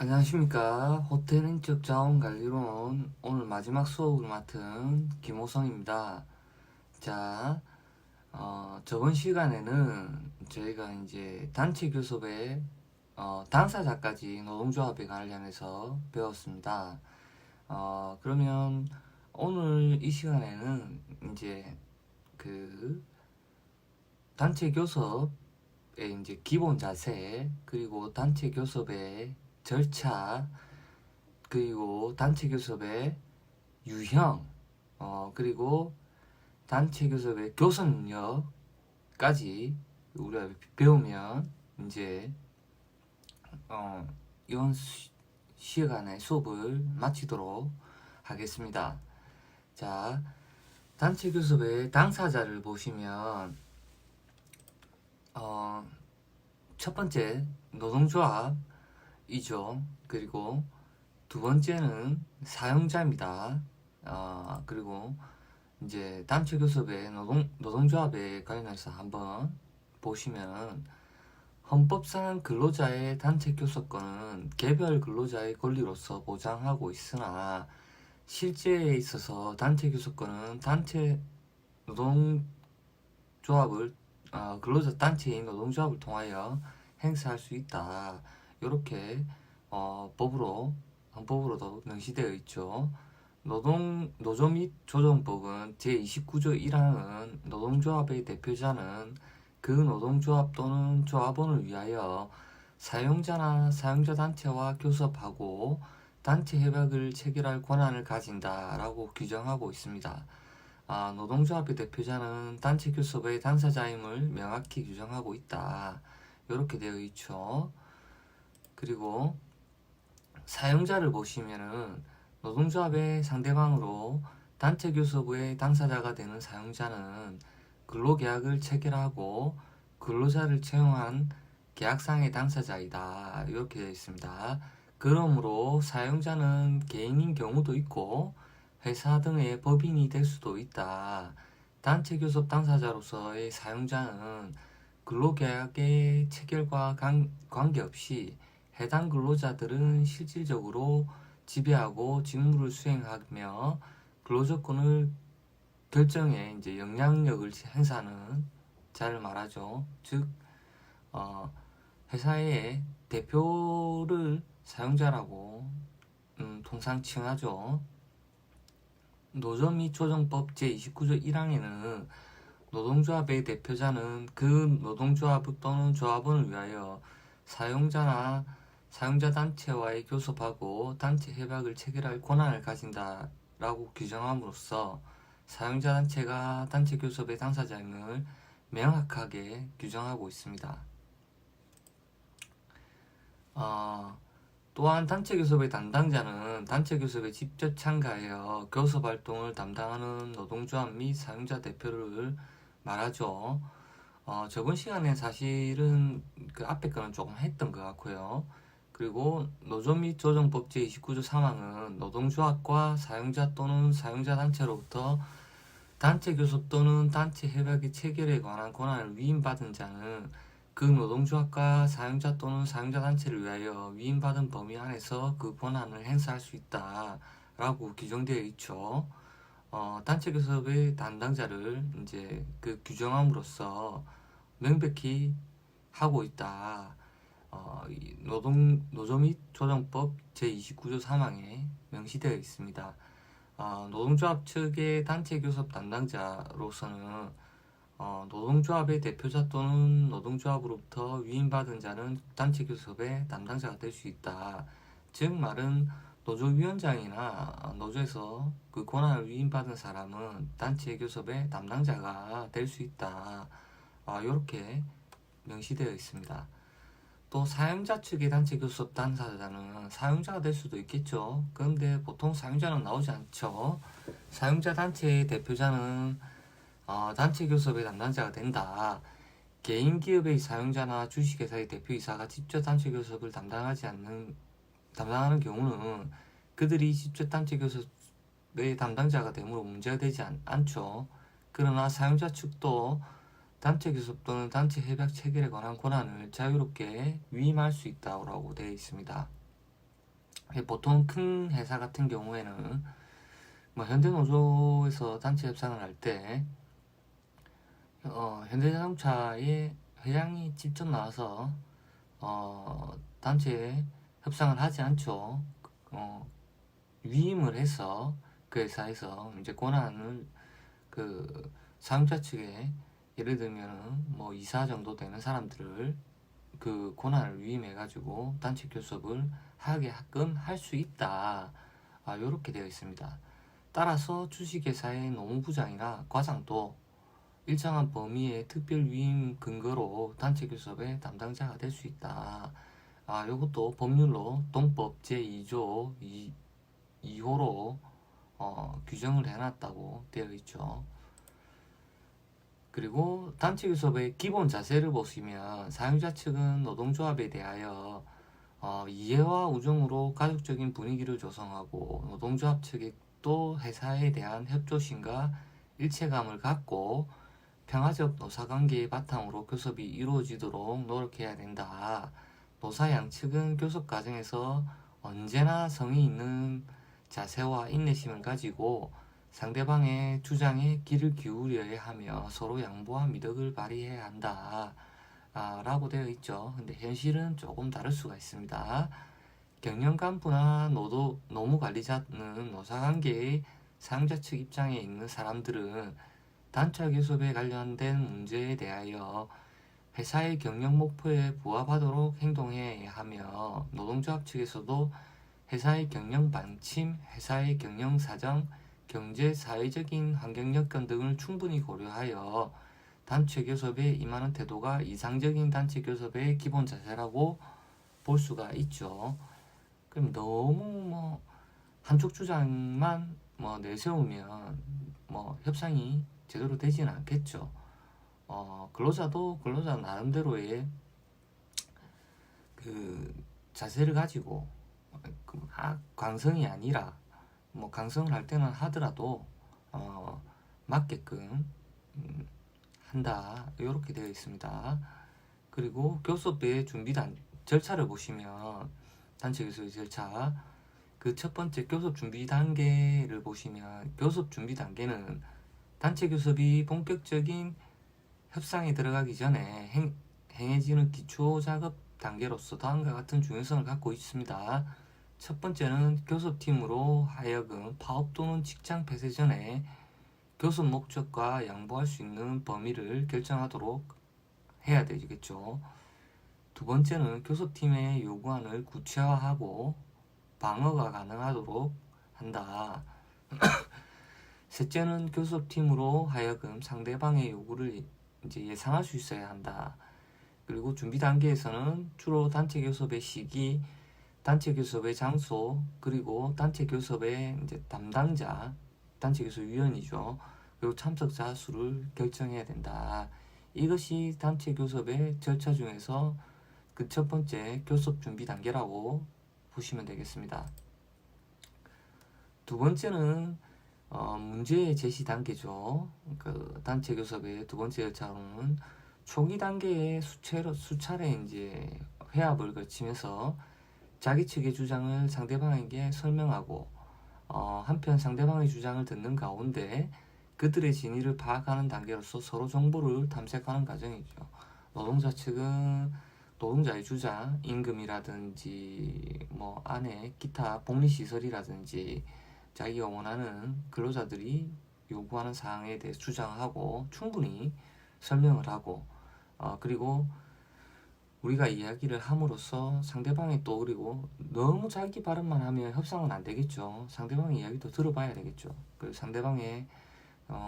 안녕하십니까. 호텔 인적 자원 관리론 오늘 마지막 수업을 맡은 김호성입니다. 자, 저번 시간에는 저희가 이제 단체 교섭의 당사자까지 노동조합에 관련해서 배웠습니다. 그러면 오늘 이 시간에는 이제 그 단체 교섭의 이제 기본 자세, 그리고 단체 교섭의 절차, 그리고 단체 교섭의 유형, 그리고 단체 교섭의 교섭 능력까지 우리가 배우면 이제 이번 시간의 수업을 마치도록 하겠습니다. 자, 단체 교섭의 당사자를 보시면 첫 번째 노동조합이죠. 그리고 두 번째는 사용자입니다. 그리고 이제 단체 교섭의 노동조합에 관련해서 한번 보시면 헌법상 근로자의 단체 교섭권은 개별 근로자의 권리로서 보장하고 있으나 실제에 있어서 단체 교섭권은 단체 노동조합을 근로자 단체인 노동조합을 통하여 행사할 수 있다. 이렇게 헌법으로도 명시되어 있죠. 노조 및 조정법은 제29조 1항은 노동조합의 대표자는 그 노동조합 또는 조합원을 위하여 사용자나 사용자 단체와 교섭하고 단체 협약을 체결할 권한을 가진다라고 규정하고 있습니다. 노동조합의 대표자는 단체 교섭의 당사자임을 명확히 규정하고 있다. 이렇게 되어 있죠. 그리고 사용자를 보시면은 노동조합의 상대방으로 단체 교섭의 당사자가 되는 사용자는 근로계약을 체결하고 근로자를 채용한 계약상의 당사자이다. 이렇게 되어 있습니다. 그러므로 사용자는 개인인 경우도 있고 회사 등의 법인이 될 수도 있다. 단체 교섭 당사자로서의 사용자는 근로계약의 체결과 관계없이 해당 근로자들은 실질적으로 지배하고 직무를 수행하며 근로조건을 결정에 이제 영향력을 행사하는 자를 말하죠. 즉, 회사의 대표를 사용자라고 통상 칭하죠. 노조 및 조정법 제29조 1항에는 노동조합의 대표자는 그 노동조합 또는 조합원을 위하여 사용자나 사용자 단체와의 교섭하고 단체 협약을 체결할 권한을 가진다라고 규정함으로써 사용자 단체가 단체 교섭의 당사자임을 명확하게 규정하고 있습니다. 또한 단체 교섭의 담당자는 단체 교섭에 직접 참가하여 교섭 활동을 담당하는 노동조합 및 사용자 대표를 말하죠. 저번 시간에 사실은 그 앞에 거는 조금 했던 것 같고요. 그리고 노조 및 조정법 제29조 3항은 노동조합과 사용자 또는 사용자 단체로부터 단체 교섭 또는 단체 협약의 체결에 관한 권한을 위임받은 자는 그 노동조합과 사용자 또는 사용자 단체를 위하여 위임받은 범위 안에서 그 권한을 행사할 수 있다 라고 규정되어 있죠. 단체 교섭의 담당자를 이제 그 규정함으로써 명백히 하고 있다. 노조 및 조정법 제29조 3항에 명시되어 있습니다. 노동조합 측의 단체 교섭 담당자로서는 노동조합의 대표자 또는 노동조합으로부터 위임받은 자는 단체 교섭의 담당자가 될 수 있다. 즉 말은 노조위원장이나 노조에서 그 권한을 위임받은 사람은 단체 교섭의 담당자가 될 수 있다. 이렇게 명시되어 있습니다. 또 사용자 측의 단체 교섭 당사자는 사용자가 될 수도 있겠죠. 그런데 보통 사용자는 나오지 않죠. 사용자 단체의 대표자는 단체 교섭의 담당자가 된다. 개인 기업의 사용자나 주식회사의 대표이사가 직접 단체 교섭을 담당하는 경우는 그들이 직접 단체 교섭의 담당자가 되므로 문제가 되지 않죠. 그러나 사용자 측도 단체 교섭 또는 단체 협약 체결에 관한 권한을 자유롭게 위임할 수 있다고 되어 있습니다. 보통 큰 회사 같은 경우에는 뭐 현대노조에서 단체 협상을 할 때 현대자동차의 회장이 직접 나와서 단체 협상을 하지 않죠. 위임을 해서 그 회사에서 이제 권한을 그 사용자 측에 예를 들면 뭐 이사 정도 되는 사람들을 그 권한을 위임해 가지고 단체 교섭을 하게끔 할 수 있다. 이렇게 되어 있습니다. 따라서 주식회사의 노무부장이나 과장도 일정한 범위의 특별 위임 근거로 단체 교섭의 담당자가 될 수 있다. 이것도 법률로 동법 제2조 2호로 규정을 해놨다고 되어 있죠. 그리고 단체 교섭의 기본 자세를 보시면 사용자 측은 노동조합에 대하여 이해와 우정으로 가족적인 분위기를 조성하고 노동조합 측이 또 회사에 대한 협조심과 일체감을 갖고 평화적 노사관계의 바탕으로 교섭이 이루어지도록 노력해야 된다. 노사 양측은 교섭 과정에서 언제나 성의 있는 자세와 인내심을 가지고 상대방의 주장에 귀를 기울여야 하며 서로 양보와 미덕을 발휘해야 한다. 라고 되어 있죠. 근데 현실은 조금 다를 수가 있습니다. 경영 간부나 노무관리자는 노사관계의 사용자 측 입장에 있는 사람들은 단체 교섭에 관련된 문제에 대하여 회사의 경영 목표에 부합하도록 행동해야 하며 노동조합 측에서도 회사의 경영 방침, 회사의 경영 사정, 경제, 사회적인 환경 여건 등을 충분히 고려하여 단체 교섭에 임하는 태도가 이상적인 단체 교섭의 기본 자세라고 볼 수가 있죠. 그럼 너무 한쪽 주장만 내세우면 협상이 제대로 되지는 않겠죠. 근로자도 근로자 나름대로의 그 자세를 가지고 강성이 아니라 강성을 할 때는 하더라도 맞게끔 한다. 이렇게 되어 있습니다. 그리고 교섭의 절차를 보시면 단체 교섭의 절차 그 첫 번째 교섭 준비 단계를 보시면 교섭 준비 단계는 단체 교섭이 본격적인 협상에 들어가기 전에 행해지는 기초 작업 단계로서 다음과 같은 중요성을 갖고 있습니다. 첫 번째는 교섭팀으로 하여금 파업 또는 직장 폐쇄 전에 교섭 목적과 양보할 수 있는 범위를 결정하도록 해야 되겠죠. 두 번째는 교섭팀의 요구안을 구체화하고 방어가 가능하도록 한다. 셋째는 교섭팀으로 하여금 상대방의 요구를 이제 예상할 수 있어야 한다. 그리고 준비 단계에서는 주로 단체 교섭의 시기, 단체 교섭의 장소, 그리고 단체 교섭의 이제 담당자, 단체 교섭위원이죠. 그리고 참석자 수를 결정해야 된다. 이것이 단체 교섭의 절차 중에서 그 첫 번째 교섭 준비 단계라고 보시면 되겠습니다. 두 번째는 문제 제시 단계죠. 그 단체 교섭의 두 번째 절차로는 초기 단계에 수차례 이제 회합을 거치면서 자기 측의 주장을 상대방에게 설명하고 한편 상대방의 주장을 듣는 가운데 그들의 진위를 파악하는 단계로서 서로 정보를 탐색하는 과정이죠. 노동자 측은 노동자의 주장, 임금이라든지 안에 기타 복리시설이라든지 자기가 원하는 근로자들이 요구하는 사항에 대해 주장하고 충분히 설명을 하고 그리고 우리가 이야기를 함으로써 상대방이 또 그리고 너무 자기 발언만 하면 협상은 안 되겠죠. 상대방의 이야기도 들어봐야 되겠죠. 그리고 상대방의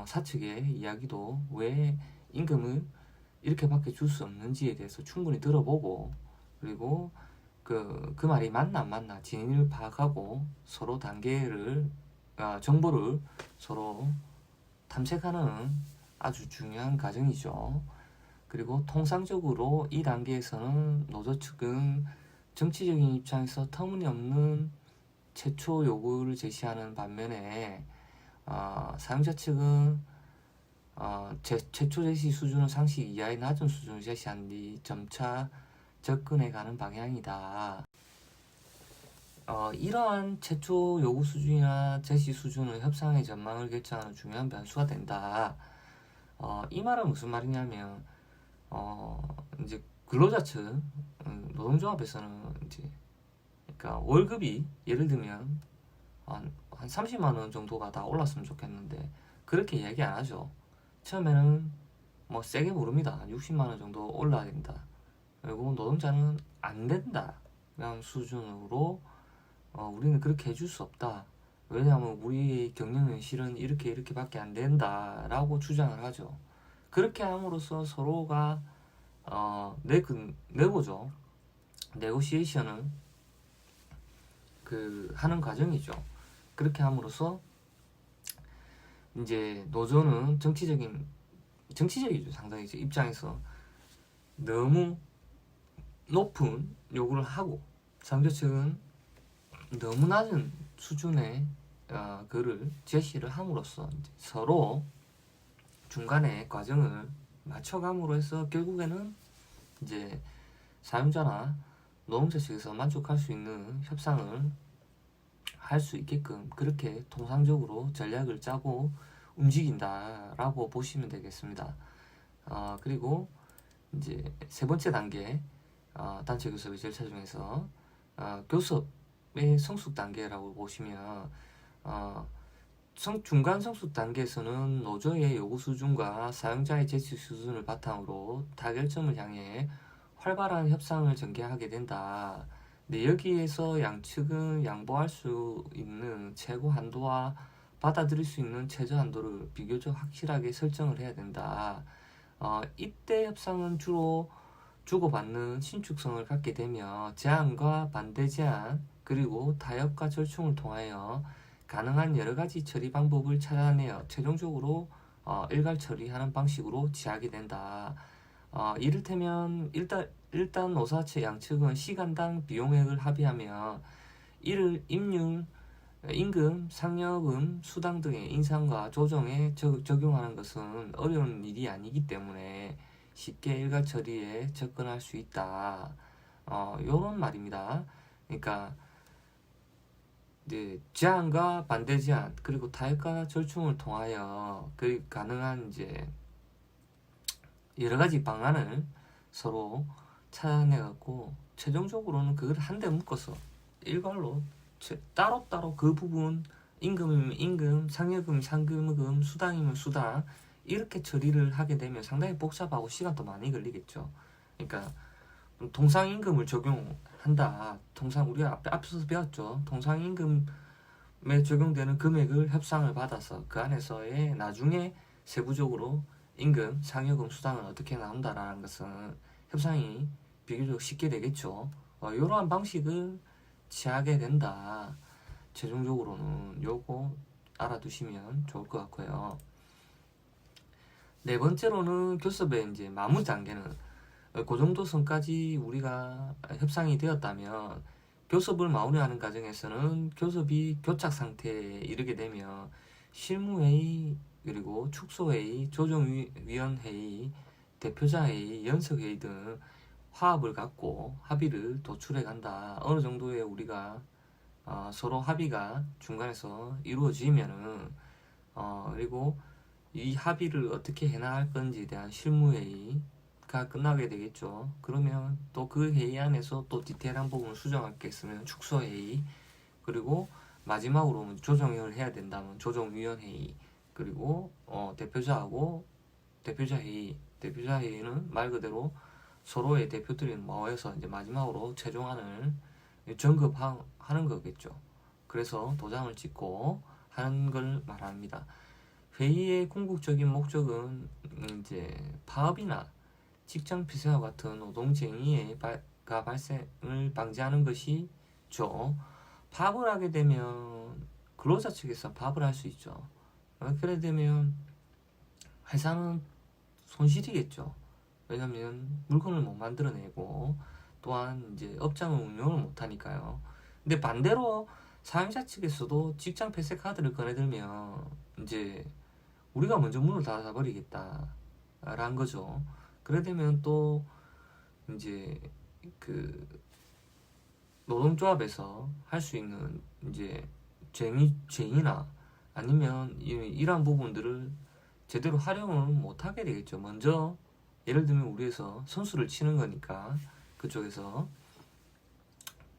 사측의 이야기도 왜 임금을 이렇게밖에 줄 수 없는지에 대해서 충분히 들어보고 그리고 그 말이 맞나 안 맞나 진위를 파악하고 서로 정보를 서로 탐색하는 아주 중요한 과정이죠. 그리고 통상적으로 이 단계에서는 노조 측은 정치적인 입장에서 터무니없는 최초 요구를 제시하는 반면에 사용자 측은 최초 제시 수준은 상식 이하의 낮은 수준을 제시한 뒤 점차 접근해가는 방향이다. 이러한 최초 요구 수준이나 제시 수준은 협상의 전망을 결정하는 중요한 변수가 된다. 이 말은 무슨 말이냐면, 이제 근로자 측, 노동조합에서는 이제, 그러니까 월급이 예를 들면 한 30만 원 정도가 다 올랐으면 좋겠는데, 그렇게 이야기 안 하죠. 처음에는 뭐 세게 부릅니다. 60만 원 정도 올라야 된다. 그리고 노동자는 안 된다. 그냥 수준으로 우리는 그렇게 해줄 수 없다. 왜냐하면 우리 경영은 실은 이렇게밖에 안 된다라고 주장을 하죠. 그렇게 함으로써 서로가 내보죠. 네고시에이션은 하는 과정이죠. 그렇게 함으로써 이제 노조는 정치적이죠. 상당히 입장에서 너무 높은 요구를 하고 상조 측은 너무 낮은 수준의 그를 제시를 함으로써 서로 중간에 과정을 맞춰감으로 해서 결국에는 이제 사용자나 노동자 측에서 만족할 수 있는 협상을 할 수 있게끔 그렇게 통상적으로 전략을 짜고 움직인다라고 보시면 되겠습니다. 그리고 이제 세 번째 단계 단체 교섭의 절차 중에서 교섭의 성숙 단계라고 보시면 중간 성숙 단계에서는 노조의 요구 수준과 사용자의 제시 수준을 바탕으로 타결점을 향해 활발한 협상을 전개하게 된다. 근데 여기에서 양측은 양보할 수 있는 최고 한도와 받아들일 수 있는 최저 한도를 비교적 확실하게 설정을 해야 된다. 이때 협상은 주로 주고받는 신축성을 갖게 되며 제안과 반대 제안 그리고 타협과 절충을 통하여 가능한 여러 가지 처리 방법을 찾아내어 최종적으로 일괄 처리하는 방식으로 취하게 된다. 이를테면 일단 노사체 양측은 시간당 비용액을 합의하며 이를 임금, 상여금, 수당 등의 인상과 조정에 적용하는 것은 어려운 일이 아니기 때문에 쉽게 일괄 처리에 접근할 수 있다. 요런 말입니다. 그러니까 이제 제안과 반대 제안 그리고 타협과 절충을 통하여 그 가능한 이제 여러 가지 방안을 서로 찾아내갖고 최종적으로는 그걸 한데 묶어서 일괄로 따로따로 그 부분 임금이면 임금, 상여금, 상금금, 수당이면 수당 이렇게 처리를 하게 되면 상당히 복잡하고 시간도 많이 걸리겠죠. 그러니까 통상임금을 적용한다. 우리가 앞서서 배웠죠. 통상임금에 적용되는 금액을 협상을 받아서 그 안에서의 나중에 세부적으로 임금, 상여금, 수당은 어떻게 나온다라는 것은 협상이 비교적 쉽게 되겠죠. 이러한 방식을 취하게 된다. 최종적으로는 요거 알아두시면 좋을 것 같고요. 네 번째로는 교섭의 이제 마무리 단계는 그 정도 선까지 우리가 협상이 되었다면 교섭을 마무리하는 과정에서는 교섭이 교착 상태에 이르게 되면 실무회의 그리고 축소회의, 조정위원회의, 대표자회의, 연석회의 등 화합을 갖고 합의를 도출해 간다. 어느 정도의 우리가 서로 합의가 중간에서 이루어지면은 그리고 이 합의를 어떻게 해나갈 건지에 대한 실무회의가 끝나게 되겠죠. 그러면 또 그 회의 안에서 또 디테일한 부분을 수정할 게 있으면 축소회의 그리고 마지막으로 조정을 해야 된다면 조정위원회의 그리고 대표자하고 대표자회의는 말 그대로 서로의 대표들이 모여서 이제 마지막으로 최종안을 점검하는 거겠죠. 그래서 도장을 찍고 하는 걸 말합니다. 회의의 궁극적인 목적은 이제 파업이나 직장 폐쇄와 같은 노동쟁의가 발생을 방지하는 것이죠. 파업을 하게 되면 근로자 측에서 파업을 할 수 있죠. 그래 되면 회사는 손실이겠죠. 왜냐면 물건을 못 만들어내고 또한 이제 업장을 운영을 못 하니까요. 근데 반대로 사용자 측에서도 직장 폐쇄 카드를 꺼내들면 이제 우리가 먼저 문을 닫아버리겠다라는 거죠. 그래 되면 또 이제 노동조합에서 할 수 있는 이제 쟁의나 아니면 이러한 부분들을 제대로 활용을 못 하게 되겠죠. 먼저 예를 들면 우리에서 선수를 치는 거니까 그쪽에서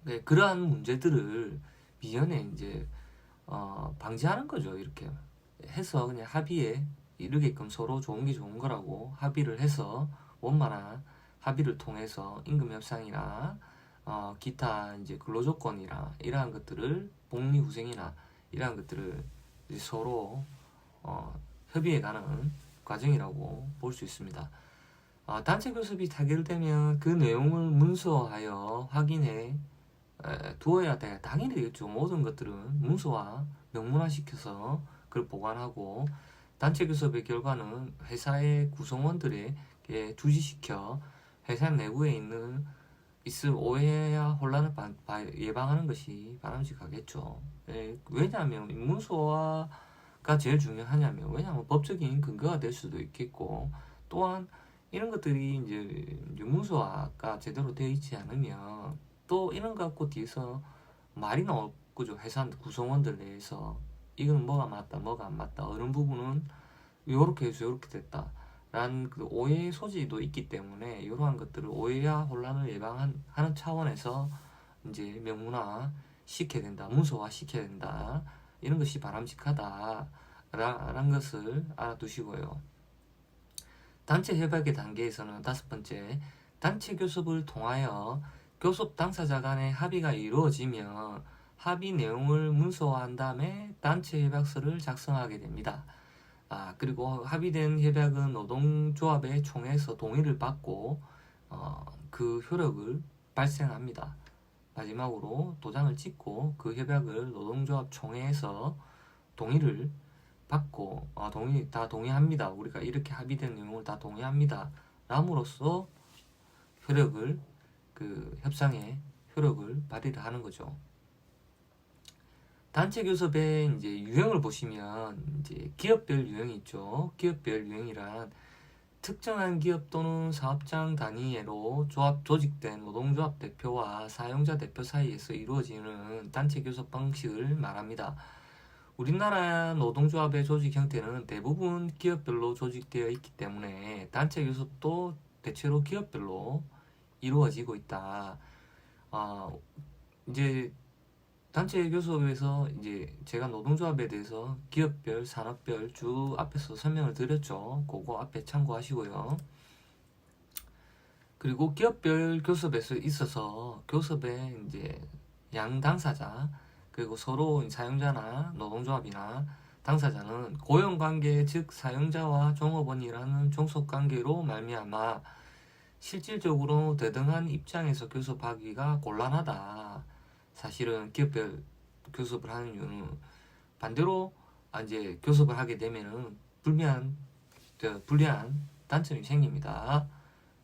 네, 그러한 문제들을 미연에 이제 방지하는 거죠. 이렇게 해서 그냥 합의에 이르게끔 서로 좋은 게 좋은 거라고 합의를 해서 원만한 합의를 통해서 임금 협상이나 기타 이제 근로조건이나 이러한 것들을 복리후생이나 이러한 것들을 이제 서로 협의해가는 과정이라고 볼 수 있습니다. 단체 교섭이 타결되면 그 내용을 문서화하여 확인해 두어야 돼. 당연히 되겠죠. 모든 것들은 문서화, 명문화시켜서 그걸 보관하고 단체 교섭의 결과는 회사의 구성원들에게 주지시켜 회사 내부에 있을 오해와 혼란을 예방하는 것이 바람직하겠죠. 왜냐하면 문서화가 제일 중요하냐면 왜냐하면 법적인 근거가 될 수도 있겠고 또한 이런 것들이 이제 문서화가 제대로 되어 있지 않으면 또 이런 거 갖고 뒤에서 말이 나올 거죠. 회사 구성원들 내에서 이건 뭐가 맞다, 뭐가 안 맞다. 어느 부분은 요렇게 해서 요렇게 됐다. 라는 그 오해의 소지도 있기 때문에 이러한 것들을 오해와 혼란을 예방하는 차원에서 이제 명문화 시켜야 된다, 문서화 시켜야 된다. 이런 것이 바람직하다. 라는 것을 알아두시고요. 단체 협약의 단계에서는 5번째, 단체 교섭을 통하여 교섭 당사자 간의 합의가 이루어지면 합의 내용을 문서화한 다음에 단체 협약서를 작성하게 됩니다. 그리고 합의된 협약은 노동조합의 총회에서 동의를 받고 그 효력을 발생합니다. 마지막으로 도장을 찍고 그 협약을 노동조합 총회에서 동의를 받고 다 동의합니다. 우리가 이렇게 합의된 내용을 다 동의합니다. 람으로써 효력을 그 협상의 효력을 발휘를 하는 거죠. 단체 교섭의 이제 유형을 보시면 이제 기업별 유형이 있죠. 기업별 유형이란 특정한 기업 또는 사업장 단위로 조직된 노동조합 대표와 사용자 대표 사이에서 이루어지는 단체 교섭 방식을 말합니다. 우리나라 노동조합의 조직 형태는 대부분 기업별로 조직되어 있기 때문에 단체 교섭도 대체로 기업별로 이루어지고 있다. 이제 단체 교섭에서 이제 제가 노동조합에 대해서 기업별, 산업별 쭉 앞에서 설명을 드렸죠. 그거 앞에 참고하시고요. 그리고 기업별 교섭에서 있어서 교섭에 이제 양 당사자 그리고 서로 사용자나 노동조합이나 당사자는 고용관계 즉 사용자와 종업원이라는 종속관계로 말미암아 실질적으로 대등한 입장에서 교섭하기가 곤란하다. 사실은 기업별 교섭을 하는 이유는 반대로 이제 교섭을 하게 되면은 불리한 단점이 생깁니다.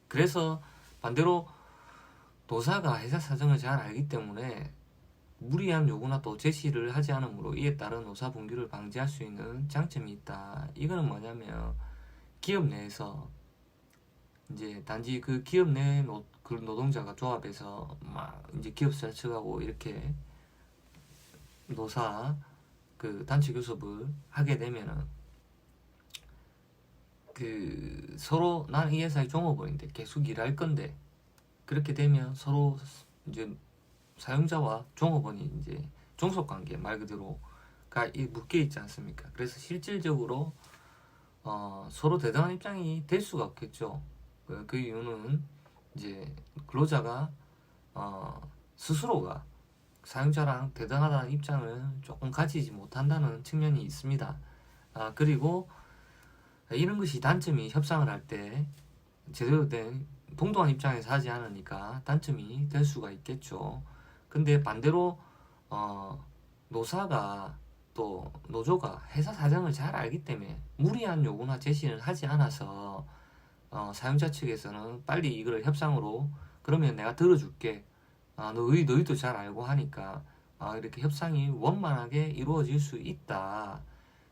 그래서 반대로 노사가 회사 사정을 잘 알기 때문에 무리한 요구나 또 제시를 하지 않으므로 이에 따른 노사 분규를 방지할 수 있는 장점이 있다. 이거는 뭐냐면 기업 내에서 이제 단지 그 기업 내 그 노동자가 조합해서 막 이제 기업사 측하고 이렇게 노사 그 단체 교섭을 하게 되면은 그 서로 나는 이 회사의 종업원인데 계속 일할 건데 그렇게 되면 서로 이제 사용자와 종업원이 이제 종속관계 말 그대로가 묶여 있지 않습니까? 그래서 실질적으로 서로 대등한 입장이 될 수가 없겠죠. 그 이유는 이제 근로자가 스스로가 사용자랑 대등하다는 입장을 조금 가지지 못한다는 측면이 있습니다. 그리고 이런 것이 단점이 협상을 할 때 제대로 된 동등한 입장에서 하지 않으니까 단점이 될 수가 있겠죠. 근데 반대로 노사가 또 노조가 회사 사정을 잘 알기 때문에 무리한 요구나 제시를 하지 않아서 사용자 측에서는 빨리 이걸 협상으로 그러면 내가 들어줄게. 너희도 잘 알고 하니까 이렇게 협상이 원만하게 이루어질 수 있다.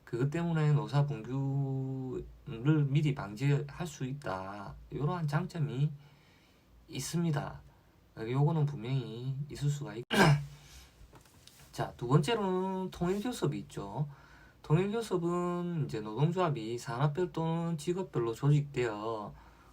그것 때문에 노사 분규를 미리 방지할 수 있다. 이러한 장점이 있습니다. 요거는 분명히 있을 수가 있고. 자, 두 번째로는 통일교섭이 있죠. 통일교섭은 이제 노동조합이 산업별 또는 직업별로 조직되어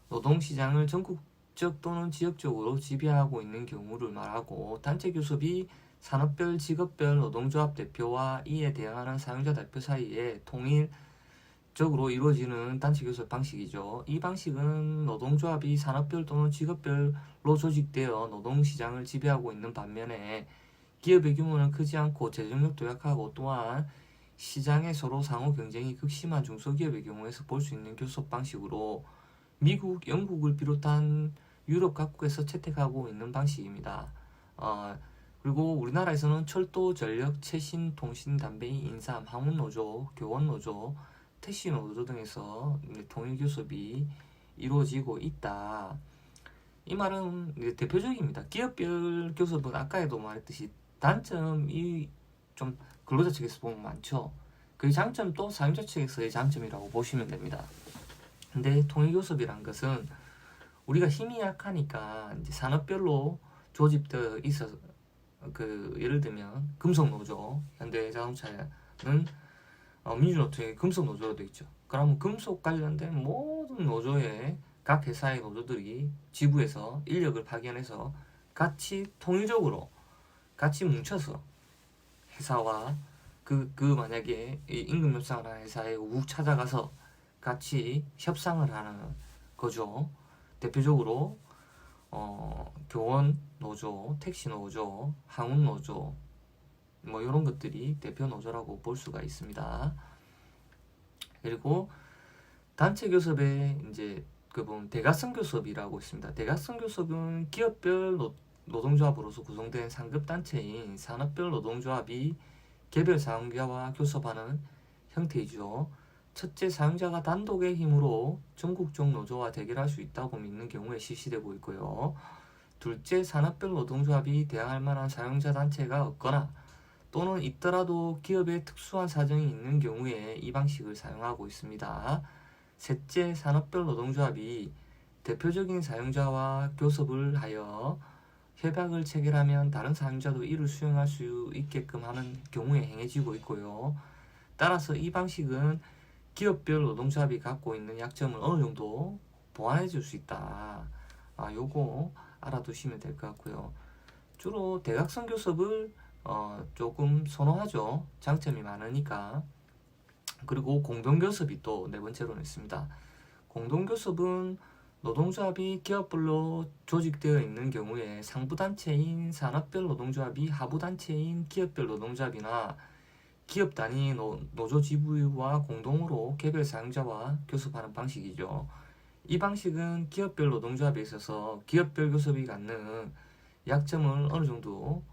노동시장을 전국적 또는 지역적으로 지배하고 있는 경우를 말하고, 단체교섭이 산업별, 직업별 노동조합 대표와 이에 대응하는 사용자 대표 사이에 통일적으로 이루어지는 단체교섭 방식이죠. 이 방식은 노동조합이 산업별 또는 직업별로 조직되어 노동시장을 지배하고 있는 반면에 기업의 규모는 크지 않고 재정력도 약하고, 또한 시장에 서로 상호 경쟁이 극심한 중소기업의 경우에서 볼 수 있는 교섭 방식으로 미국, 영국을 비롯한 유럽 각국에서 채택하고 있는 방식입니다. 그리고 우리나라에서는 철도, 전력, 최신, 통신, 담배, 인삼, 항운노조, 교원노조, 택시노조 등에서 통일교섭이 이루어지고 있다. 이 말은 대표적입니다. 기업별 교섭은 아까에도 말했듯이 단점이 좀 근로자 측에서 보면 많죠. 그 장점도 사용자 측에서의 장점이라고 보시면 됩니다. 근데 통일교섭이란 것은 우리가 힘이 약하니까 이제 산업별로 조직되어 있어서, 예를 들면 금속노조, 현대자동차는 민주노총의 금속노조로 되어 있죠. 그러면 금속 관련된 모든 노조의 각 회사의 노조들이 지부에서 인력을 파견해서 같이 통일적으로 같이 뭉쳐서 회사와 만약에 임금 협상을 하는 회사에 우국 찾아가서 같이 협상을 하는 거죠. 대표적으로 교원 노조, 택시 노조, 항운 노조, 뭐 이런 것들이 대표 노조라고 볼 수가 있습니다. 그리고 단체 교섭에 이제 대각선 교섭이라고 있습니다. 대각선 교섭은 기업별 노동조합으로서 구성된 상급 단체인 산업별 노동조합이 개별 사용자와 교섭하는 형태이죠. 첫째, 사용자가 단독의 힘으로 전국적 노조와 대결할 수 있다고 믿는 경우에 실시되고 있고요. 둘째, 산업별 노동조합이 대항할 만한 사용자 단체가 없거나 또는 있더라도 기업에 특수한 사정이 있는 경우에 이 방식을 사용하고 있습니다. 셋째, 산업별 노동조합이 대표적인 사용자와 교섭을 하여 협약을 체결하면 다른 사용자도 이를 수용할 수 있게끔 하는 경우에 행해지고 있고요. 따라서 이 방식은 기업별 노동조합이 갖고 있는 약점을 어느 정도 보완해 줄 수 있다. 요거 알아두시면 될 것 같고요. 주로 대각선 교섭을 조금 선호하죠. 장점이 많으니까. 그리고 공동교섭이 또 네 번째로는 있습니다. 공동교섭은 노동조합이 기업별로 조직되어 있는 경우에 상부단체인 산업별 노동조합이 하부단체인 기업별 노동조합이나 기업 단위 노조 지부와 공동으로 개별 사용자와 교섭하는 방식이죠. 이 방식은 기업별 노동조합에 있어서 기업별 교섭이 갖는 약점을 어느 정도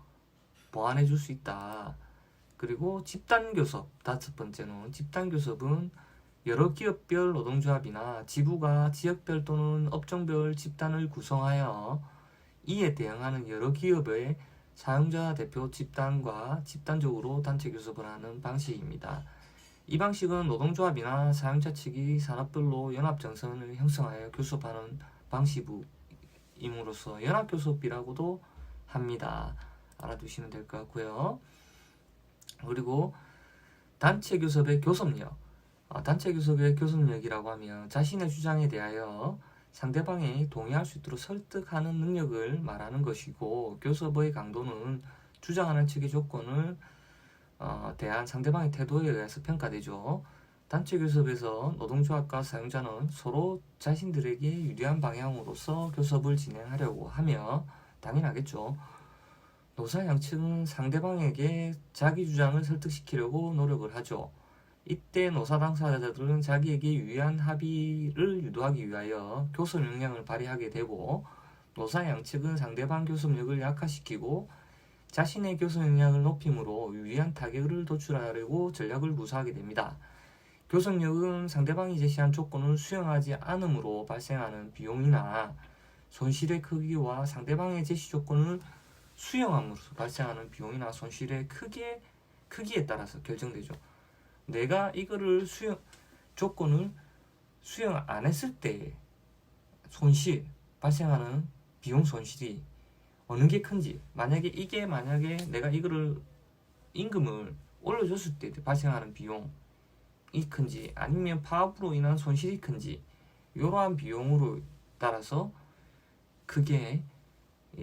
보완해 줄 수 있다. 그리고 집단교섭, 다섯 번째는 집단교섭은 여러 기업별 노동조합이나 지부가 지역별 또는 업종별 집단을 구성하여 이에 대응하는 여러 기업의 사용자 대표 집단과 집단적으로 단체 교섭을 하는 방식입니다. 이 방식은 노동조합이나 사용자 측이 산업별로 연합정선을 형성하여 교섭하는 방식임으로써 연합교섭이라고도 합니다. 알아두시면 될 것 같고요. 그리고 단체 교섭의 교섭력. 단체 교섭의 교섭력이라고 하면 자신의 주장에 대하여 상대방이 동의할 수 있도록 설득하는 능력을 말하는 것이고, 교섭의 강도는 주장하는 측의 조건을 대한 상대방의 태도에 의해서 평가되죠. 단체 교섭에서 노동조합과 사용자는 서로 자신들에게 유리한 방향으로서 교섭을 진행하려고 하며, 당연하겠죠. 노사 양측은 상대방에게 자기 주장을 설득시키려고 노력을 하죠. 이때 노사 당사자들은 자기에게 유리한 합의를 유도하기 위하여 교섭 역량을 발휘하게 되고, 노사 양측은 상대방 교섭력을 약화시키고 자신의 교섭 역량을 높임으로 유리한 타격을 도출하려고 전략을 구사하게 됩니다. 교섭력은 상대방이 제시한 조건을 수용하지 않음으로 발생하는 비용이나 손실의 크기와 상대방의 제시 조건을 수용함으로써 발생하는 비용이나 손실의 크기에 따라서 결정되죠. 내가 이거를 조건을 수용 안 했을 때 발생하는 비용 손실이 어느 게 큰지, 만약에 내가 이거를 임금을 올려줬을 때 발생하는 비용이 큰지, 아니면 파업으로 인한 손실이 큰지, 이러한 비용으로 따라서 그게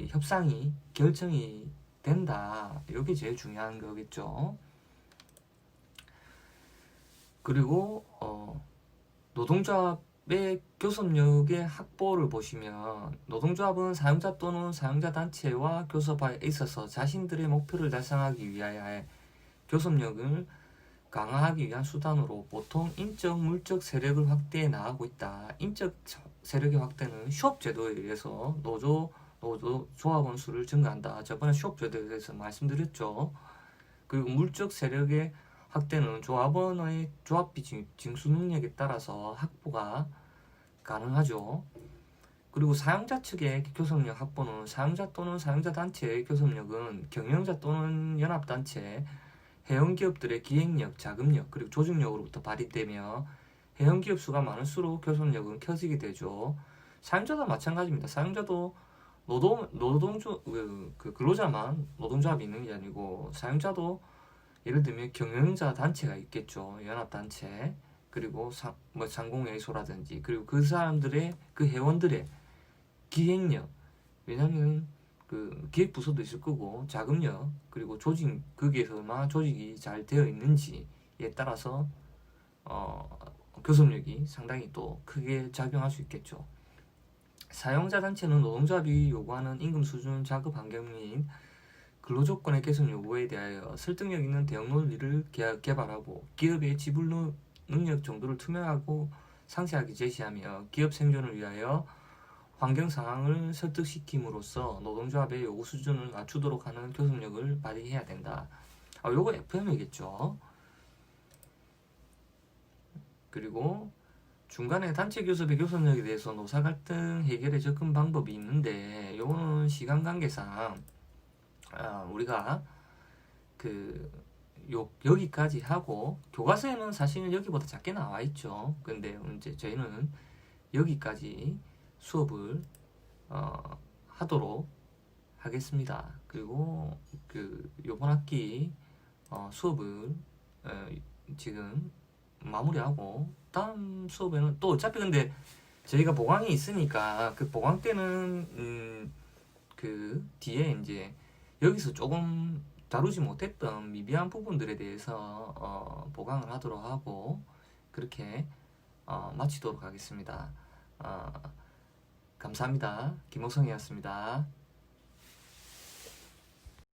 협상이 결정이 된다. 이게 제일 중요한 거겠죠. 그리고 노동조합의 교섭력의 확보를 보시면, 노동조합은 사용자 또는 사용자 단체와 교섭에 있어서 자신들의 목표를 달성하기 위하여 교섭력을 강화하기 위한 수단으로 보통 인적, 물적 세력을 확대해 나가고 있다. 인적 세력의 확대는 휴업제도에 의해서 노조 조합원 수를 증가한다. 저번에 휴업제도에 대해서 말씀드렸죠. 그리고 물적 세력의 확대는 조합원의 조합비 징수 능력에 따라서 확보가 가능하죠. 그리고 사용자 측의 교섭력 확보는, 사용자 또는 사용자 단체의 교섭력은 경영자 또는 연합단체, 회원기업들의 기획력, 자금력, 그리고 조직력으로부터 발휘되며, 회원기업 수가 많을수록 교섭력은 켜지게 되죠. 사용자도 마찬가지입니다. 사용자도 근로자만 노동조합이 있는 게 아니고, 사용자도 예를 들면 경영자 단체가 있겠죠. 연합단체, 그리고 상공회의소라든지, 그리고 그 사람들의, 그 회원들의 기획력, 왜냐면 그 기획부서도 있을 거고, 자금력, 그리고 조직, 거기에서 얼마나 조직이 잘 되어 있는지에 따라서 교섭력이 상당히 또 크게 작용할 수 있겠죠. 사용자 단체는 노동조합이 요구하는 임금 수준, 작업 환경 및 근로조건의 개선 요구에 대하여 설득력 있는 대응 논리를 개발하고, 기업의 지불 능력 정도를 투명하고 상세하게 제시하며 기업 생존을 위하여 환경 상황을 설득시킴으로써 노동조합의 요구 수준을 낮추도록 하는 교섭력을 발휘해야 된다. 요거 FM이겠죠. 그리고 중간에 단체 교섭의 교섭력에 대해서 노사 갈등 해결의 접근 방법이 있는데, 요거는 시간 관계상 우리가 여기까지 하고, 교과서에는 사실은 여기보다 작게 나와 있죠. 근데 이제 저희는 여기까지 수업을 하도록 하겠습니다. 그리고 요번 학기 수업을 지금 마무리하고, 다음 수업에는 또 어차피 근데 저희가 보강이 있으니까 그 보강 때는 그 뒤에 이제 여기서 조금 다루지 못했던 미비한 부분들에 대해서 보강을 하도록 하고, 그렇게 마치도록 하겠습니다. 감사합니다. 김호성이었습니다.